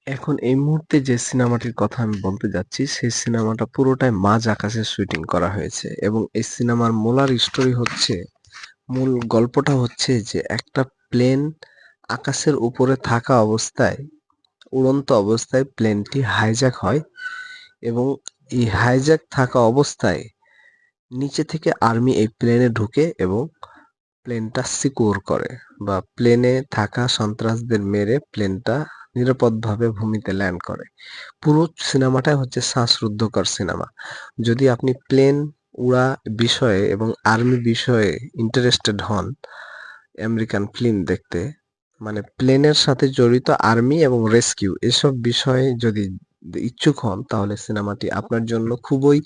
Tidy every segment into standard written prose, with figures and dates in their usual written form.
এখন এই মুহূর্তে যে সিনেমাটির কথা আমি বলতে যাচ্ছি, সেই সিনেমাটা পুরোটাই মাঝ আকাশে শুটিং করা হয়েছে এবং এই সিনেমার স্টোরি হচ্ছে মূল গল্পটা হচ্ছে যে একটা প্লেন আকাশের উপরে থাকা অবস্থায়, উড়ন্ত অবস্থায় প্লেনটি হাইজ্যাক হয় এবং এই হাইজ্যাক থাকা অবস্থায় নিচে থেকে আর্মি এই প্লেনে ঢুকে এবং প্লেনটা সিকিউর করে বা প্লেনে থাকা সন্ত্রাসদের মেরে প্লেনটা নিরাপদভাবে ভূমিতে ল্যান্ড করে। পুরো সিনেমাটাই হচ্ছে শ্বাসরুদ্ধকর সিনেমা। যদি আপনি প্লেন উড়া বিষয়ে এবং আর্মি বিষয়ে ইন্টারেস্টেড হন, আমেরিকান ফিল্ম দেখতে, মানে প্লেনের সাথে জড়িত আর্মি এবং রেস্কিউ এসব বিষয়ে যদি ইচ্ছুক হন, তাহলে সিনেমাটি আপনার জন্য খুবই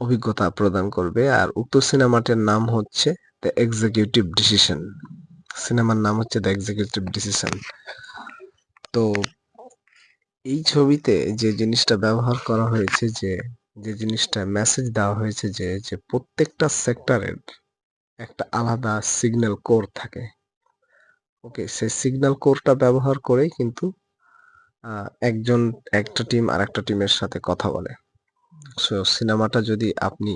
অভিজ্ঞতা প্রদান করবে। আর উক্ত সিনেমাটির নাম হচ্ছে দ্য এক্সিকিউটিভ ডিসিশন। সিনেমার নাম হচ্ছে দ্য এক্সিকিউটিভ ডিসিশন। তো এই ছবিতে যে জিনিসটা ব্যবহার করা হয়েছে, যে জিনিসটা মেসেজ দেওয়া হয়েছে, যে প্রত্যেকটা সেক্টরের একটা আলাদা সিগন্যাল কোর থাকে। ওকে, সেই সিগন্যাল কোরটা ব্যবহার করেই কিন্তু একজন একটা টিম আর একটা টিমের সাথে কথা বলে। সো সিনেমাটা যদি আপনি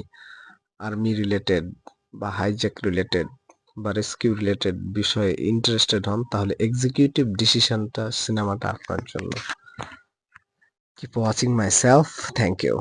আর্মি রিলেটেড বা হাইজ্যাক রিলেটেড বা রেস্কিউ রিলেটেড বিষয়ে ইন্টারেস্টেড হন, তাহলে এক্সিকিউটিভ ডিসিশনটা সিনেমাটা আপনার জন্য। Keep watching myself. Thank you.